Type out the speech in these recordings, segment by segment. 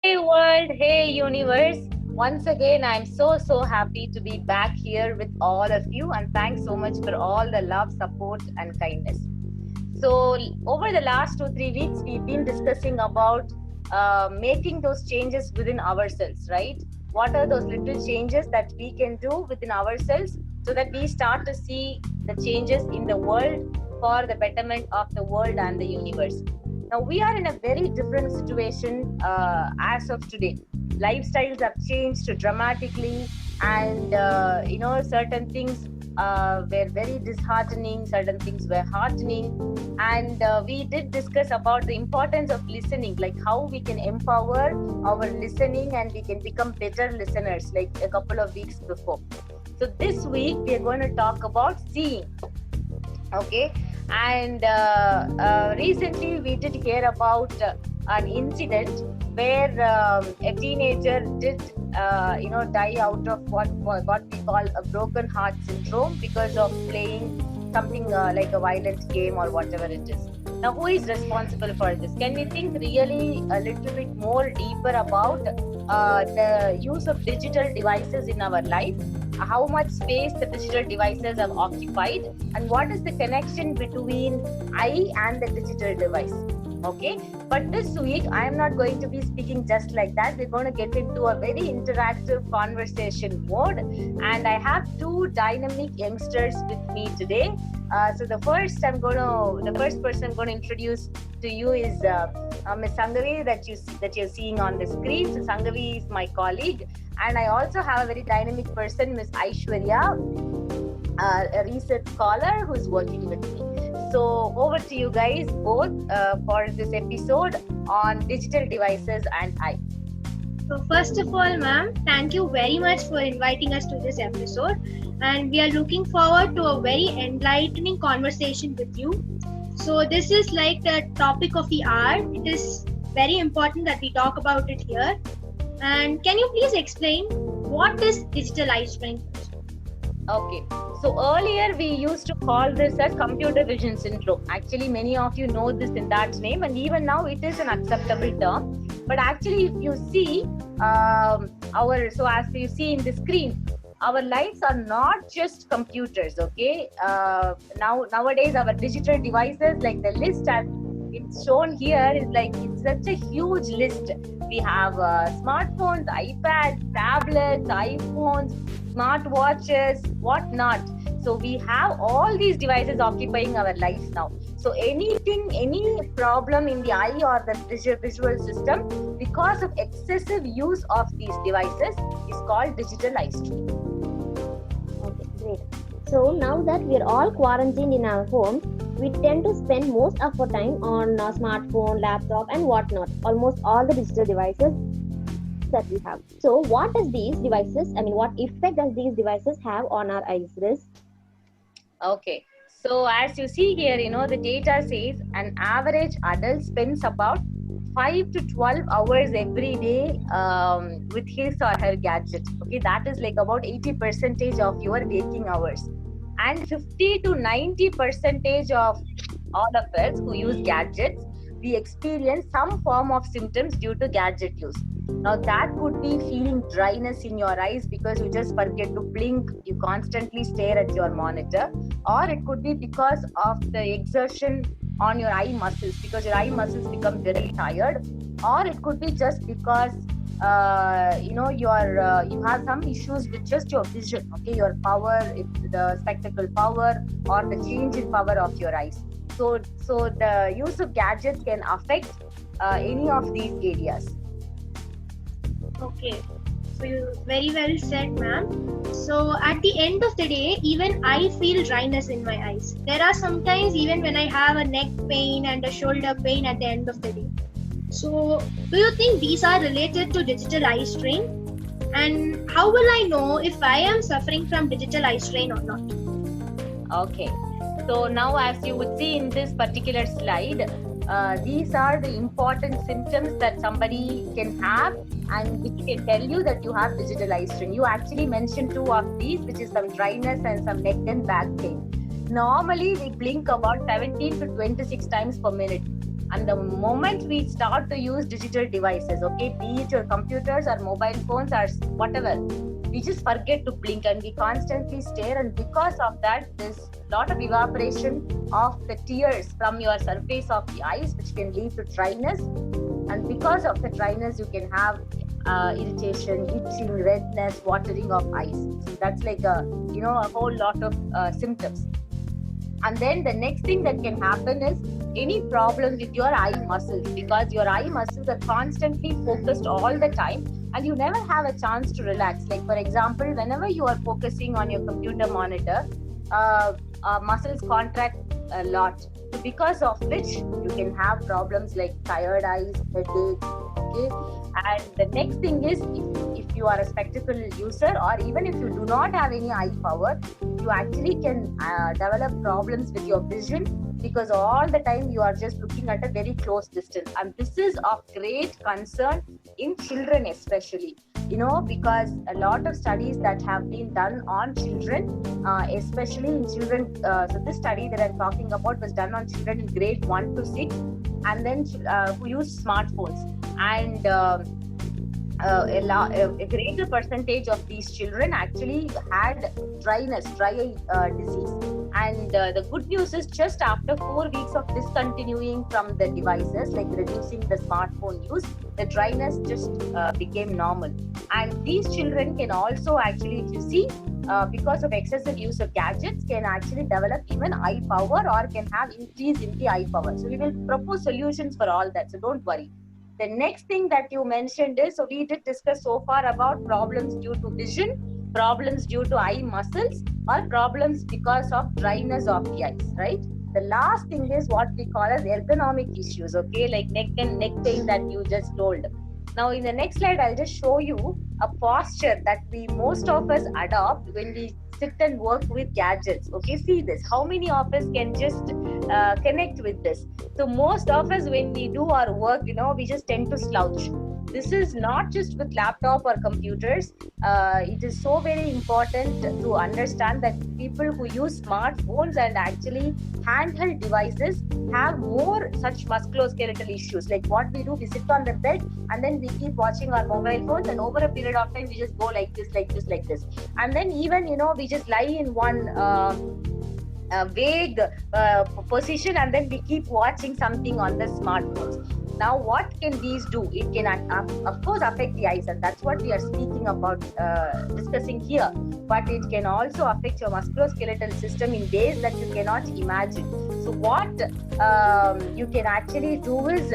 Hey world, hey universe. Once again, I'm so happy to be back here with all of you, and thanks so much for all the love, support, and kindness. So, over the last 2 3 weeks, we've been discussing about making those changes within ourselves, right? What are those little changes that we can do within ourselves so that we start to see the changes in the world for the betterment of the world and the universe? Now, we are in a very different situation as of today. Lifestyles have changed dramatically, and certain things were very disheartening, certain things were heartening, and we did discuss about the importance of listening, like how we can empower our listening and we can become better listeners, like a couple of weeks before. So this week we are going to talk about seeing. Okay. And recently we did hear about an incident where a teenager did die out of what we call a broken heart syndrome because of playing something like a violent game or whatever it is. Now, who is responsible for this? Can we think really a little bit more deeper about the use of digital devices in our life, how much space the digital devices have occupied, and what is the connection between I and the digital device? Okay, but this week I am not going to be speaking just like that. We're going to get into a very interactive conversation mode, and I have two dynamic youngsters with me today. So the first person I'm going to introduce to you is Miss Sangavi that you're seeing on the screen. So Sangavi is my colleague, and I also have a very dynamic person, Miss Aishwarya, a research scholar who's working with me. So over to you guys both for this episode on digital devices and I. So first of all, ma'am, thank you very much for inviting us to this episode, and we are looking forward to a very enlightening conversation with you. So this is like the topic of the hour. It is very important that we talk about it here. And can you please explain what is digital eye strain? Okay, so earlier we used to call this as computer vision syndrome. Actually, many of you know this in that name, and even now it is an acceptable term. But actually, if you see as you see in the screen, our lives are not just computers. Okay, nowadays our digital devices, like the list as it's shown here, is like it's such a huge list. We have smartphones, iPads, tablets, iPhones, smartwatches, whatnot. So we have all these devices occupying our lives now. So any problem in the eye or the visual system because of excessive use of these devices is called digital eye strain. Okay, great. So now that we're all quarantined in our homes, we tend to spend most of our time on smartphone, laptop, and whatnot. Almost all the digital devices that we have. So, what effect does these devices have on our eyes? This. Okay. So as you see here, the data says an average adult spends about 5 to 12 hours every day with his or her gadget. Okay, that is like about 80% of your waking hours. And 50 to 90% of all of us who use gadgets, we experience some form of symptoms due to gadget use. Now that could be feeling dryness in your eyes because you just forget to blink, you constantly stare at your monitor, or it could be because of the exertion on your eye muscles because your eye muscles become very tired, or it could be just because you have some issues with just your vision, okay, your power, the spectacle power or the change in power of your eyes. So the use of gadgets can affect any of these areas. Okay, so you very well said, ma'am. So at the end of the day, even I feel dryness in my eyes. There are sometimes even when I have a neck pain and a shoulder pain at the end of the day. So do you think these are related to digital eye strain? And how will I know if I am suffering from digital eye strain or not? Okay, so now as you would see in this particular slide, these are the important symptoms that somebody can have and which can tell you that you have digital eye strain. You actually mentioned two of these, which is some dryness and some neck and back pain. Normally, we blink about 17 to 26 times per minute. And the moment we start to use digital devices, okay, be it your computers or mobile phones or whatever, we just forget to blink and we constantly stare, and because of that there's a lot of evaporation of the tears from your surface of the eyes, which can lead to dryness. And because of the dryness you can have irritation, itching, redness, watering of eyes. So that's like a whole lot of symptoms. And then the next thing that can happen is any problem with your eye muscles, because your eye muscles are constantly focused all the time and you never have a chance to relax. Like for example, whenever you are focusing on your computer monitor, muscles contract a lot, so because of which you can have problems like tired eyes, headache. Okay, and the next thing is if you are a spectacle user, or even if you do not have any eye power, you actually can develop problems with your vision, because all the time you are just looking at a very close distance. And this is of great concern in children especially, because a lot of studies that have been done on children, especially in children, so this study that I'm talking about was done on children in grade 1 to 6, and then who use smartphones. And a greater percentage of these children actually had dry eye disease. And the good news is, just after 4 weeks of discontinuing from the devices, like reducing the smartphone use, the dryness just became normal. And these children can also actually, if you see, because of excessive use of gadgets, can actually develop even eye power, or can have increase in the eye power. So we will propose solutions for all that, so don't worry. The next thing that you mentioned is, so we did discuss so far about problems due to vision, problems due to eye muscles, or problems because of dryness of the eyes, right? The last thing is what we call as ergonomic issues, okay, like neck pain that you just told. Now in the next slide, I'll just show you a posture that most of us adopt when we sit and work with gadgets. Okay, see this. How many of us can just connect with this? So most of us, when we do our work, we just tend to slouch. This is not just with laptop or computers. It is so very important to understand that people who use smartphones and actually handheld devices have more such musculoskeletal issues. Like what we do, we sit on the bed and then we keep watching our mobile phones, and over a period of time we just go like this, and then even we just lie in one vague position, and then we keep watching something on the smartphones. Now what can these do? It can of course affect the eyes, and that's what we are speaking about, discussing here. But it can also affect your musculoskeletal system in ways that you cannot imagine. So what you can actually do is,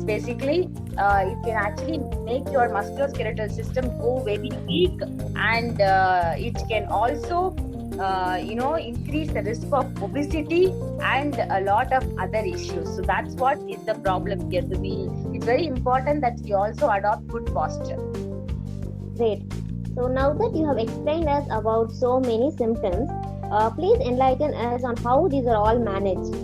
basically it can actually make your musculoskeletal system go very weak, and it can also increase the risk of obesity and a lot of other issues. So that's what is the problem here. So it's very important that we also adopt good posture. Great. So now that you have explained us about so many symptoms, please enlighten us on how these are all managed.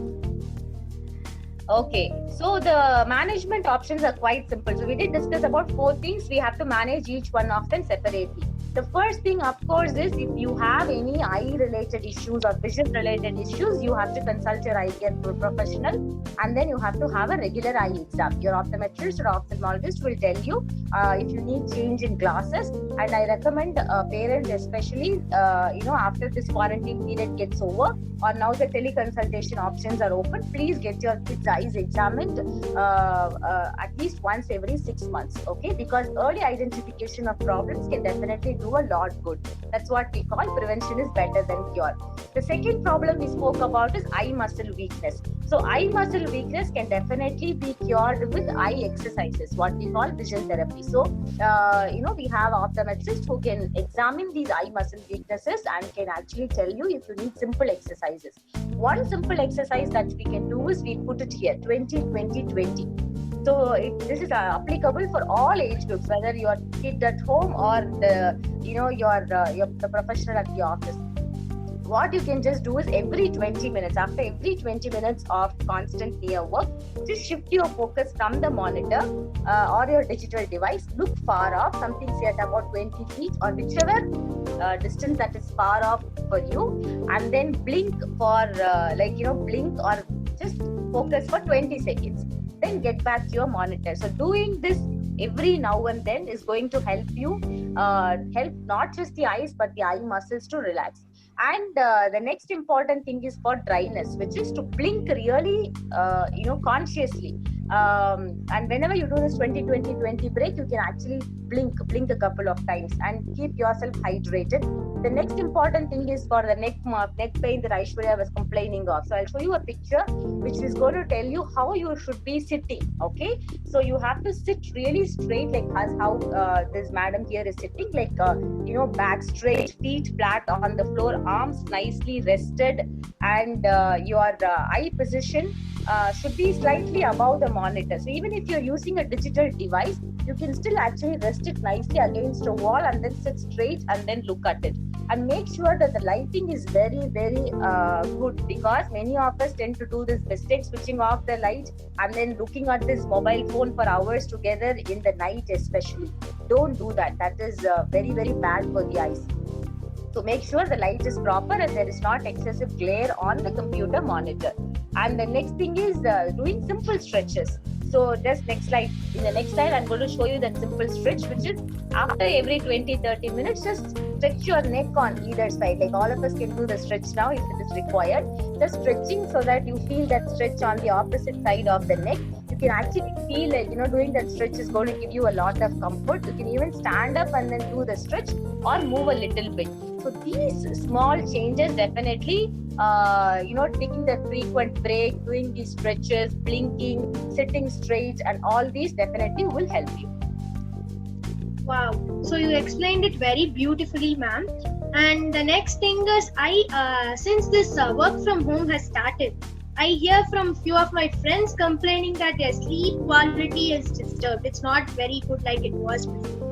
Okay, so the management options are quite simple. So we did discuss about 4 things. We have to manage each one of them separately. The first thing, of course, is if you have any eye-related issues or vision-related issues, you have to consult your eye care professional, and then you have to have a regular eye exam. Your optometrist or ophthalmologist will tell you if you need change in glasses. And I recommend parents, especially, after this quarantine period gets over, or now the teleconsultation options are open, please get your kids' eyes examined at least once every 6 months, okay? Because early identification of problems can definitely do a lot good. That's what we call prevention is better than cure. The second problem we spoke about is eye muscle weakness. So eye muscle weakness can definitely be cured with eye exercises, what we call vision therapy. So, we have optometrists who can examine these eye muscle weaknesses and can actually tell you if you need simple exercises. One simple exercise that we can do is, we put it here, 20-20-20. So this is applicable for all age groups, whether you're kid at home or the professional at the office. What you can just do is, every 20 minutes, after every 20 minutes of constant near work, just shift your focus from the monitor or your digital device, look far off, something say at about 20 feet or whichever distance that is far off for you, and then blink for blink, or just focus for 20 seconds. Then get back to your monitor. So doing this every now and then is going to help you, help not just the eyes but the eye muscles to relax. And the next important thing is for dryness, which is to blink really, consciously. And whenever you do this 20-20-20 break, you can actually blink a couple of times and keep yourself hydrated. The next important thing is for the neck pain that Aishwarya was complaining of. So I'll show you a picture which is going to tell you how you should be sitting. Okay, so you have to sit really straight, like how this madam here is sitting, like back straight, feet flat on the floor, arms nicely rested, and your eye position should be slightly above the monitor. So even if you're using a digital device, you can still actually rest it nicely against a wall and then sit straight and then look at it. And make sure that the lighting is very, very good, because many of us tend to do this mistake, switching off the light and then looking at this mobile phone for hours together in the night especially. Don't do that. That is very, very bad for the eyes. So make sure the light is proper and there is not excessive glare on the computer monitor. And the next thing is doing simple stretches. So just next slide. In the next slide, I'm going to show you that simple stretch, which is after every 20-30 minutes, just stretch your neck on either side. Like all of us can do the stretch now if it is required. Just stretching so that you feel that stretch on the opposite side of the neck. You can actually feel like, doing that stretch is going to give you a lot of comfort. You can even stand up and then do the stretch or move a little bit. So these small changes definitely, taking the frequent break, doing these stretches, blinking, sitting straight, and all these definitely will help you. Wow. So you explained it very beautifully, ma'am. And the next thing is, since this work from home has started, I hear from few of my friends complaining that their sleep quality is disturbed. It's not very good like it was before.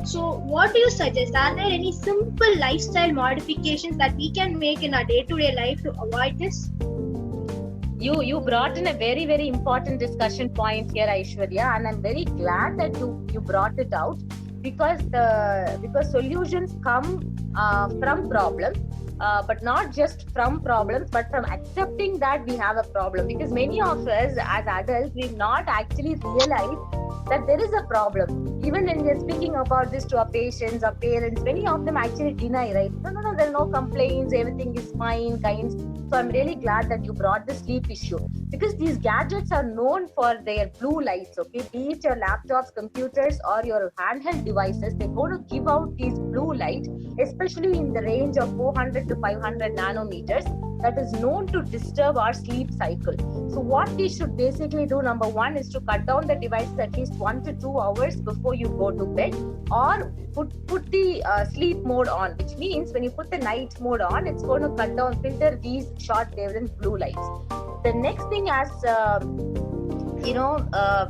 So what do you suggest? Are there any simple lifestyle modifications that we can make in our day-to-day life to avoid this? You brought in a very, very important discussion point here, Aishwarya, and I'm very glad that you brought it out, because solutions come from problems. But not just from problems, but from accepting that we have a problem. Because many of us as adults, we've not actually realized that there is a problem. Even when we're speaking about this to our patients, our parents, many of them actually deny, right? No, there are no complaints, everything is fine, kinds. So I'm really glad that you brought the sleep issue, because these gadgets are known for their blue lights, okay? Be it your laptops, computers, or your handheld devices, they're going to give out these blue light, especially in the range of 400 to 500 nanometers, that is known to disturb our sleep cycle. So what we should basically do, number one, is to cut down the devices at least 1 to 2 hours before you go to bed, or put the sleep mode on, which means when you put the night mode on, it's going to cut down, filter these short wavelength blue lights. The next thing, as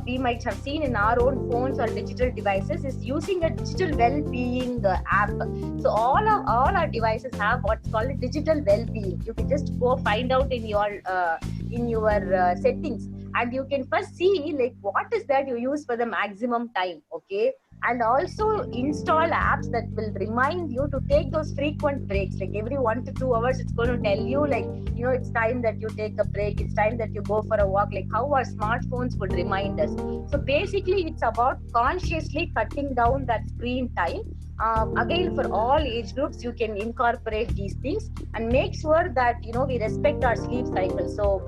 we might have seen in our own phones or digital devices, is using a digital well-being app. So all our devices have what's called a digital well-being. You can just go find out in your settings, and you can first see like what is that you use for the maximum time, okay? And also install apps that will remind you to take those frequent breaks. Like every 1 to 2 hours, it's going to tell you like, it's time that you take a break. It's time that you go for a walk, like how our smartphones would remind us. So basically, it's about consciously cutting down that screen time. Again, for all age groups, you can incorporate these things and make sure that, we respect our sleep cycle. So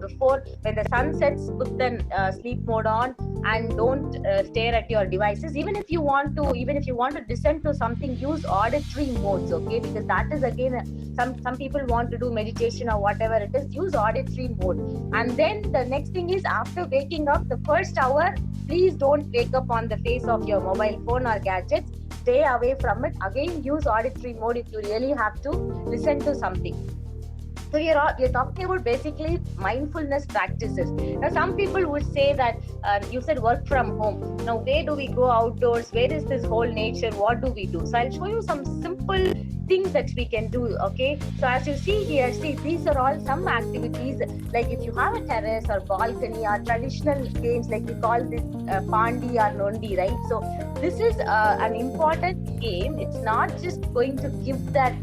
before, when the sun sets, put the sleep mode on, and don't stare at your devices. Even if you want to descend to something, use auditory modes, okay? Because that is again, some people want to do meditation or whatever it is, use auditory mode. And then the next thing is, after waking up, the first hour, please don't wake up on the face of your mobile phone or gadgets. Stay away from it. Again, use auditory mode if you really have to listen to something. So we're talking about basically mindfulness practices. Now, some people would say that you said work from home. Now, where do we go outdoors? Where is this whole nature? What do we do? So I'll show you some simple things that we can do, okay? So as you see here, these are all some activities, like if you have a terrace or balcony or traditional games, like we call this Pandi or Nondi, right? So this is an important game. It's not just going to give that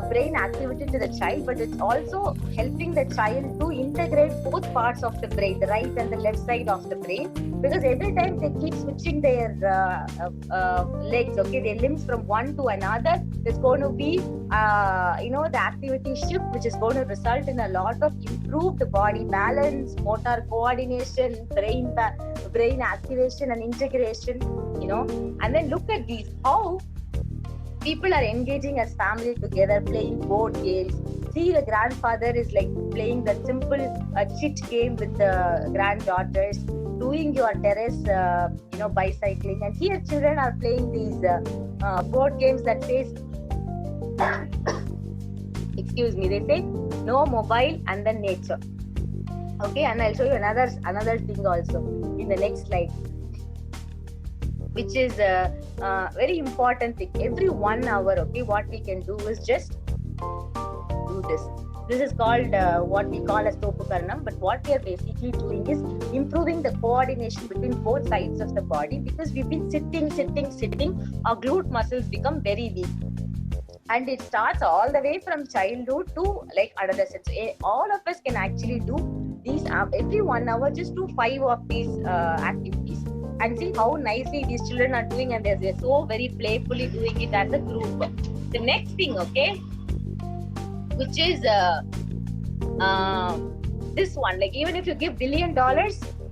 brain activity to the child, but it's also helping the child to integrate both parts of the brain, the right and the left side of the brain, because every time they keep switching their legs, okay, their limbs from one to another, there's going to be the activity shift, which is going to result in a lot of improved body balance, motor coordination, brain activation and integration, and then look at these, how people are engaging as family together, playing board games. See, the grandfather is like playing the simple chit game with the granddaughters, doing your terrace, bicycling, and here children are playing these board games that says, excuse me, they say no mobile and then nature. Okay, and I'll show you another thing also in the next slide, which is a very important thing. Every 1 hour, okay, what we can do is just do this. This is called what we call as Topukarnam, but what we are basically doing is improving the coordination between both sides of the body, because we've been sitting, our glute muscles become very weak. And it starts all the way from childhood to like adolescence. All of us can actually do these every 1 hour, just do 5 of these activities. And see how nicely these children are doing, and they're so very playfully doing it as a group. The next thing, okay, which is this one, like even if you give $1 billion,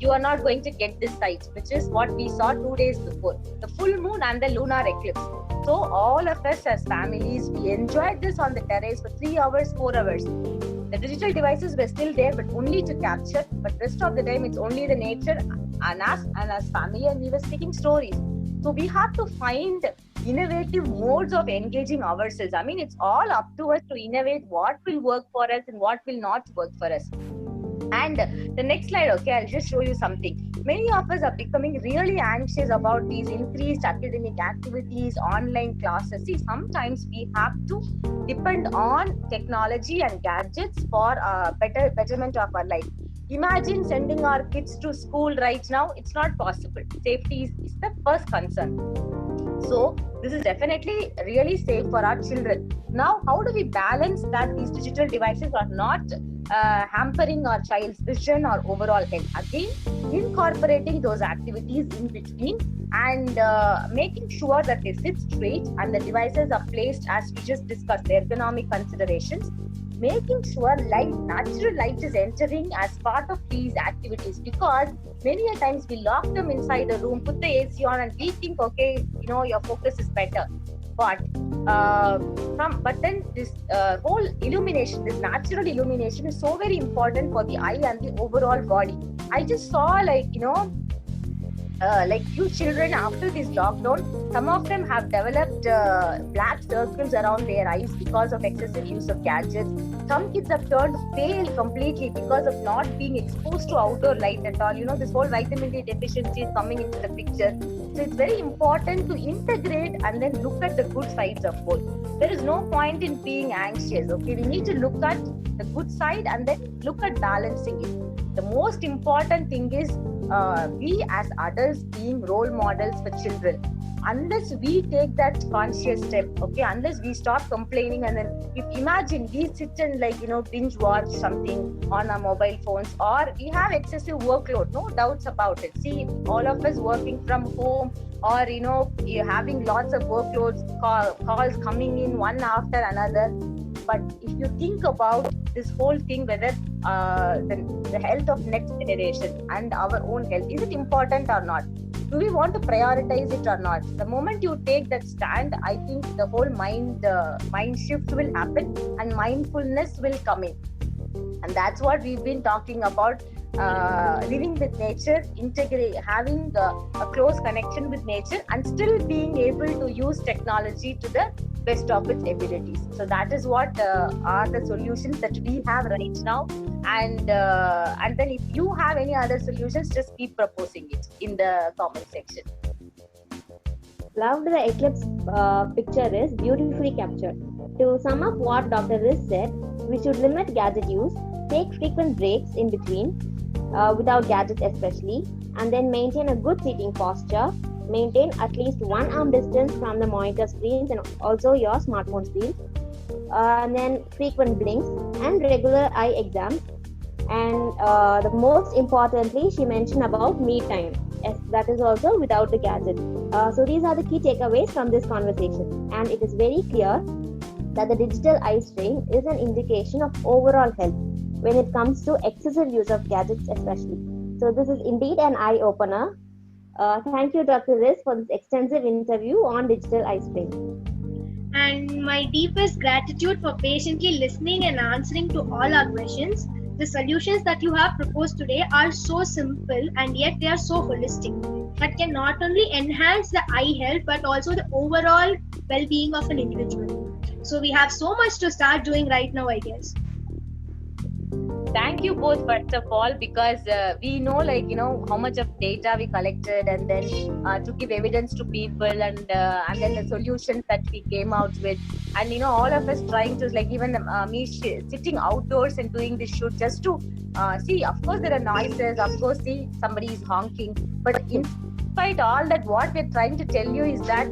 you are not going to get this sight, which is what we saw 2 days before, the full moon and the lunar eclipse. So all of us as families, we enjoyed this on the terrace for 3 hours, 4 hours. The digital devices were still there, but only to capture. But rest of the time, it's only the nature and us and as family, and we were speaking stories. So we have to find innovative modes of engaging ourselves. I mean, it's all up to us to innovate what will work for us and what will not work for us. And the next slide, okay, I'll just show you something. Many of us are becoming really anxious about these increased academic activities, online classes. See, sometimes we have to depend on technology and gadgets for betterment of our life. Imagine sending our kids to school right now. It's not possible. Safety is the first concern. So this is definitely really safe for our children. Now, how do we balance that these digital devices are not hampering our child's vision or overall health? Again, incorporating those activities in between and making sure that they sit straight and the devices are placed as we just discussed, the ergonomic considerations. Making sure natural light is entering as part of these activities, because many a times we lock them inside a room, put the AC on, and we think, okay, your focus is better. But then this whole illumination, this natural illumination is so very important for the eye and the overall body. I just saw few children after this lockdown, some of them have developed black circles around their eyes because of excessive use of gadgets. Some kids have turned pale completely because of not being exposed to outdoor light at all. This whole vitamin D deficiency is coming into the picture. So it's very important to integrate and then look at the good sides of both. There is no point in being anxious. Okay, we need to look at the good side and then look at balancing it. The most important thing is we as adults being role models for children. Unless we take that conscious step, okay, unless we stop complaining, and then imagine we sit and binge watch something on our mobile phones, or we have excessive workload, no doubts about it. See, all of us working from home, or you're having lots of workloads, calls coming in one after another. But if you think about this whole thing, whether the health of next generation and our own health, is it important or not? Do we want to prioritize it or not? The moment you take that stand, I think the whole mind shift will happen and mindfulness will come in. And that's what we've been talking about. Living with nature, having a close connection with nature, and still being able to use technology to the best of its abilities. So that is what are the solutions that we have right now. And then if you have any other solutions, just keep proposing it in the comment section. Loved the eclipse picture is beautifully captured. To sum up what Dr. Riz said, we should limit gadget use, take frequent breaks in between, without gadgets especially, and then maintain a good seating posture, maintain at least 1 arm distance from the monitor screens and also your smartphone screens, and then frequent blinks and regular eye exams. And the most importantly, she mentioned about me time. Yes, that is also without the gadget. So these are the key takeaways from this conversation, and it is very clear that the digital eye strain is an indication of overall health when it comes to excessive use of gadgets, especially. So this is indeed an eye opener. Thank you, Dr. Riz, for this extensive interview on digital eye strain. And my deepest gratitude for patiently listening and answering to all our questions. The solutions that you have proposed today are so simple and yet they are so holistic, that can not only enhance the eye health but also the overall well-being of an individual. So we have so much to start doing right now, I guess. Thank you both, first of all, because we know, like, how much of data we collected, and then to give evidence to people, and then the solutions that we came out with, and all of us trying to, like, even me sitting outdoors and doing this shoot just to see. Of course, there are noises. Of course, see, somebody is honking, but in spite all that, what we're trying to tell you is that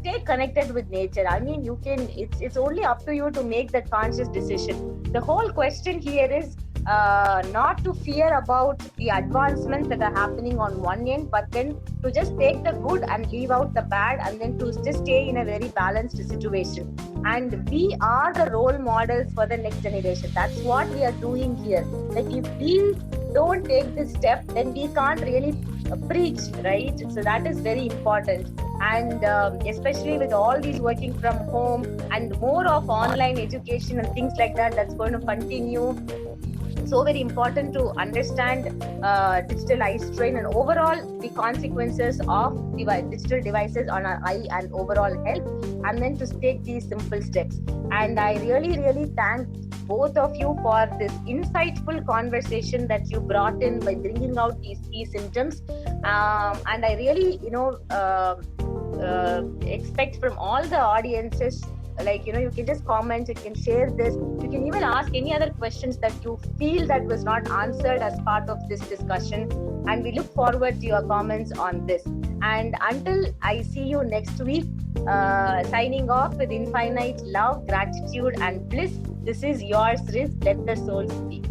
stay connected with nature. I mean, you can. It's only up to you to make that conscious decision. The whole question here is not to fear about the advancements that are happening on one end, but then to just take the good and leave out the bad, and then to just stay in a very balanced situation. And we are the role models for the next generation. That's what we are doing here. Like, if we don't take this step, then we can't really preach, right? So that is very important. And especially with all these working from home and more of online education and things like that, that's going to continue. So very important to understand digital eye strain and overall the consequences of digital devices on our eye and overall health, and then to take these simple steps. And I really thank both of you for this insightful conversation that you brought in by bringing out these key symptoms. And I really expect from all the audiences, like, you can just comment, you can share this, you can even ask any other questions that you feel that was not answered as part of this discussion, and we look forward to your comments on this. And until I see you next week, signing off with infinite love, gratitude and bliss, this is yours, Riz. Let the soul speak.